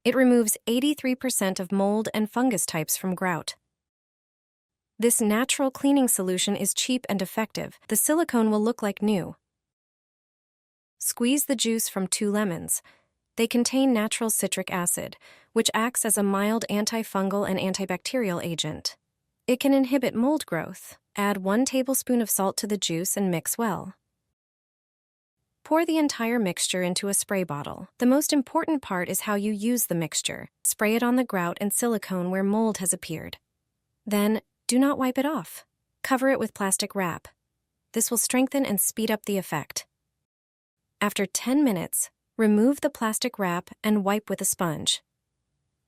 It removes 83% of mold and fungus types from grout. This natural cleaning solution is cheap and effective. The silicone will look like new. Squeeze the juice from 2 lemons. They contain natural citric acid, which acts as a mild antifungal and antibacterial agent. It can inhibit mold growth. Add 1 tablespoon of salt to the juice and mix well. Pour the entire mixture into a spray bottle. The most important part is how you use the mixture. Spray it on the grout and silicone where mold has appeared. Then, do not wipe it off. Cover it with plastic wrap. This will strengthen and speed up the effect. After 10 minutes, remove the plastic wrap and wipe with a sponge.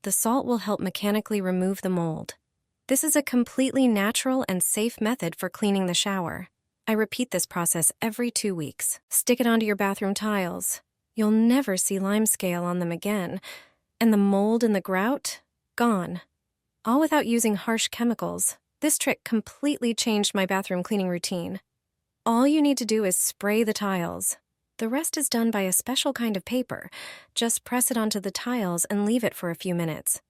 The salt will help mechanically remove the mold. This is a completely natural and safe method for cleaning the shower. I repeat this process every 2 weeks. Stick it onto your bathroom tiles. You'll never see limescale on them again. And the mold in the grout? Gone. All without using harsh chemicals. This trick completely changed my bathroom cleaning routine. All you need to do is spray the tiles. The rest is done by a special kind of paper. Just press it onto the tiles and leave it for a few minutes.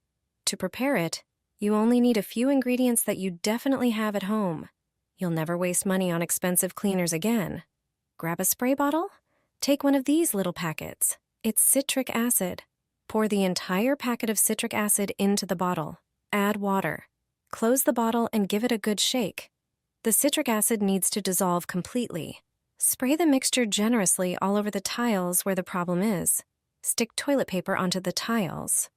To prepare it, you only need a few ingredients that you definitely have at home. You'll never waste money on expensive cleaners again. Grab a spray bottle? Take one of these little packets. It's citric acid. Pour the entire packet of citric acid into the bottle. Add water. Close the bottle and give it a good shake. The citric acid needs to dissolve completely. Spray the mixture generously all over the tiles where the problem is. Stick toilet paper onto the tiles.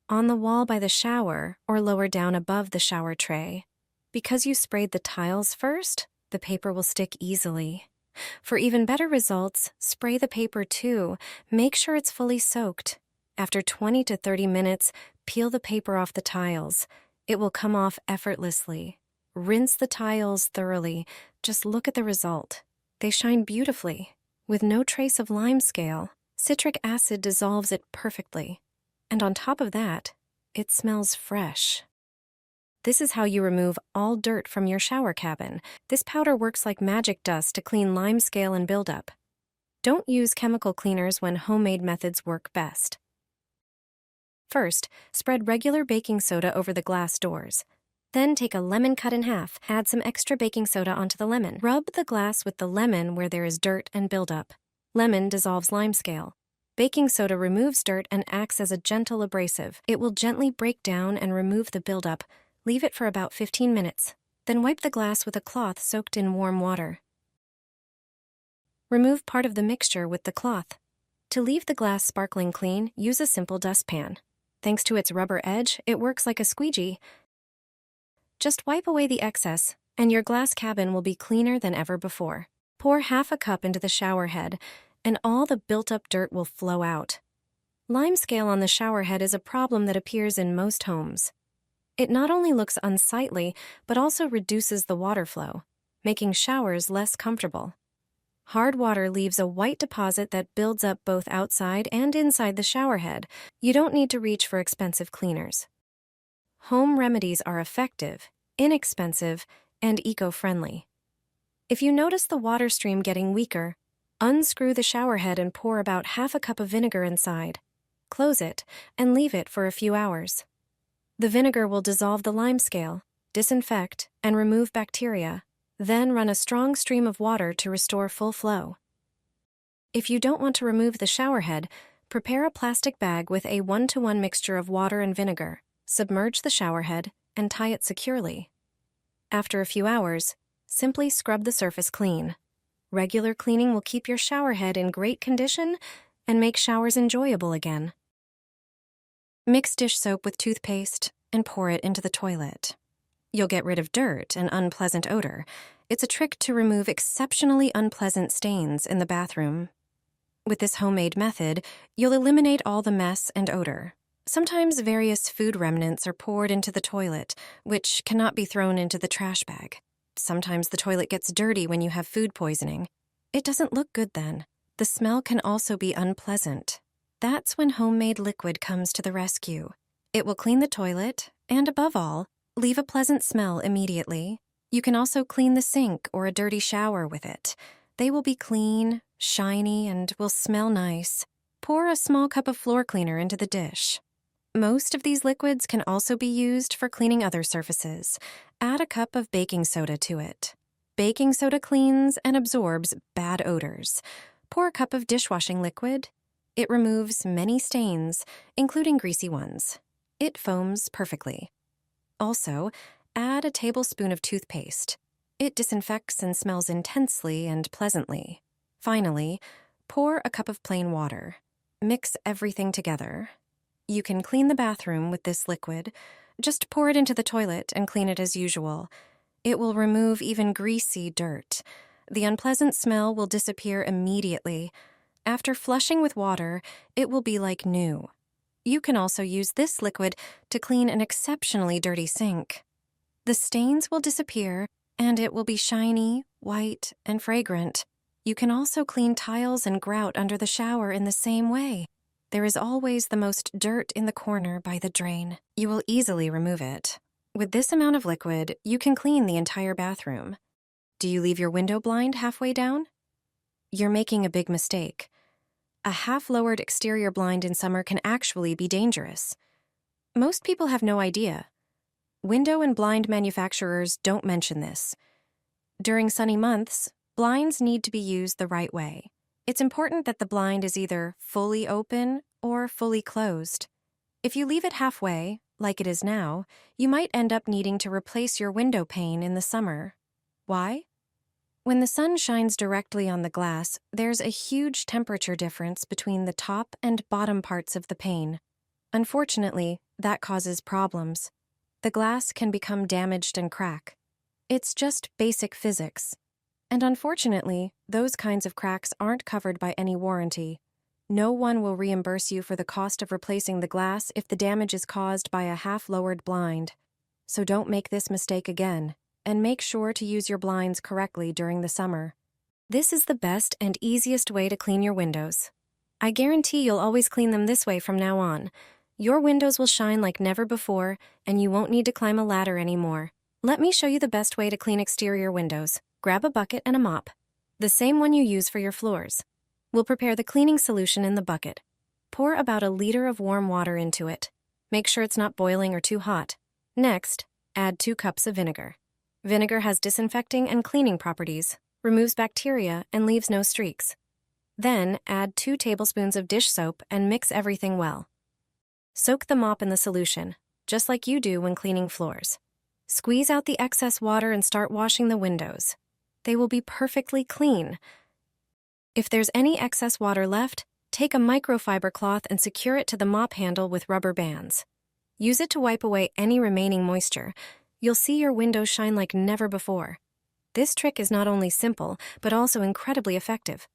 On the wall by the shower or lower down above the shower tray. Because you sprayed the tiles first, the paper will stick easily. For even better results, spray the paper too. Make sure it's fully soaked. After 20 to 30 minutes, peel the paper off the tiles. It will come off effortlessly. Rinse the tiles thoroughly. Just look at the result. They shine beautifully. With no trace of limescale, citric acid dissolves it perfectly. And on top of that, it smells fresh. This is how you remove all dirt from your shower cabin. This powder works like magic dust to clean limescale and buildup. Don't use chemical cleaners when homemade methods work best. First, spread regular baking soda over the glass doors. Then take a lemon cut in half. Add some extra baking soda onto the lemon. Rub the glass with the lemon where there is dirt and buildup. Lemon dissolves limescale. Baking soda removes dirt and acts as a gentle abrasive. It will gently break down and remove the buildup. Leave it for about 15 minutes. Then wipe the glass with a cloth soaked in warm water. Remove part of the mixture with the cloth. To leave the glass sparkling clean, use a simple dustpan. Thanks to its rubber edge, it works like a squeegee. Just wipe away the excess, and your glass cabin will be cleaner than ever before. Pour half a cup into the shower head, and all the built-up dirt will flow out. Limescale on the shower head is a problem that appears in most homes. It not only looks unsightly, but also reduces the water flow, making showers less comfortable. Hard water leaves a white deposit that builds up both outside and inside the shower head. You don't need to reach for expensive cleaners. Home remedies are effective, inexpensive, and eco-friendly. If you notice the water stream getting weaker, unscrew the shower head and pour about half a cup of vinegar inside. Close it and leave it for a few hours. The vinegar will dissolve the limescale, disinfect, and remove bacteria. Then run a strong stream of water to restore full flow. If you don't want to remove the shower head, prepare a plastic bag with a 1-to-1 mixture of water and vinegar. Submerge the shower head and tie it securely. After a few hours, simply scrub the surface clean. Regular cleaning will keep your shower head in great condition and make showers enjoyable again. Mix dish soap with toothpaste and pour it into the toilet. You'll get rid of dirt and unpleasant odor. It's a trick to remove exceptionally unpleasant stains in the bathroom. With this homemade method, you'll eliminate all the mess and odor. Sometimes various food remnants are poured into the toilet, which cannot be thrown into the trash bag. Sometimes the toilet gets dirty when you have food poisoning. It doesn't look good then. The smell can also be unpleasant. That's when homemade liquid comes to the rescue. It will clean the toilet, and above all, leave a pleasant smell immediately. You can also clean the sink or a dirty shower with it. They will be clean, shiny, and will smell nice. Pour a small cup of floor cleaner into the dish. Most of these liquids can also be used for cleaning other surfaces. Add a cup of baking soda to it. Baking soda cleans and absorbs bad odors. Pour a cup of dishwashing liquid. It removes many stains, including greasy ones. It foams perfectly. Also, add a tablespoon of toothpaste. It disinfects and smells intensely and pleasantly. Finally, pour a cup of plain water. Mix everything together. You can clean the bathroom with this liquid. Just pour it into the toilet and clean it as usual. It will remove even greasy dirt. The unpleasant smell will disappear immediately. After flushing with water, it will be like new. You can also use this liquid to clean an exceptionally dirty sink. The stains will disappear, and it will be shiny, white, and fragrant. You can also clean tiles and grout under the shower in the same way. There is always the most dirt in the corner by the drain. You will easily remove it. With this amount of liquid, you can clean the entire bathroom. Do you leave your window blind halfway down? You're making a big mistake. A half-lowered exterior blind in summer can actually be dangerous. Most people have no idea. Window and blind manufacturers don't mention this. During sunny months, blinds need to be used the right way. It's important that the blind is either fully open or fully closed. If you leave it halfway, like it is now, you might end up needing to replace your window pane in the summer. Why? When the sun shines directly on the glass, there's a huge temperature difference between the top and bottom parts of the pane. Unfortunately, that causes problems. The glass can become damaged and crack. It's just basic physics. And unfortunately, those kinds of cracks aren't covered by any warranty. No one will reimburse you for the cost of replacing the glass if the damage is caused by a half-lowered blind. So don't make this mistake again, and make sure to use your blinds correctly during the summer. This is the best and easiest way to clean your windows. I guarantee you'll always clean them this way from now on. Your windows will shine like never before, and you won't need to climb a ladder anymore. Let me show you the best way to clean exterior windows. Grab a bucket and a mop, the same one you use for your floors. We'll prepare the cleaning solution in the bucket. Pour about 1 liter of warm water into it. Make sure it's not boiling or too hot. Next, add 2 cups of vinegar. Vinegar has disinfecting and cleaning properties, removes bacteria, and leaves no streaks. Then, add 2 tablespoons of dish soap and mix everything well. Soak the mop in the solution, just like you do when cleaning floors. Squeeze out the excess water and start washing the windows. They will be perfectly clean. If there's any excess water left, take a microfiber cloth and secure it to the mop handle with rubber bands. Use it to wipe away any remaining moisture. You'll see your windows shine like never before. This trick is not only simple, but also incredibly effective.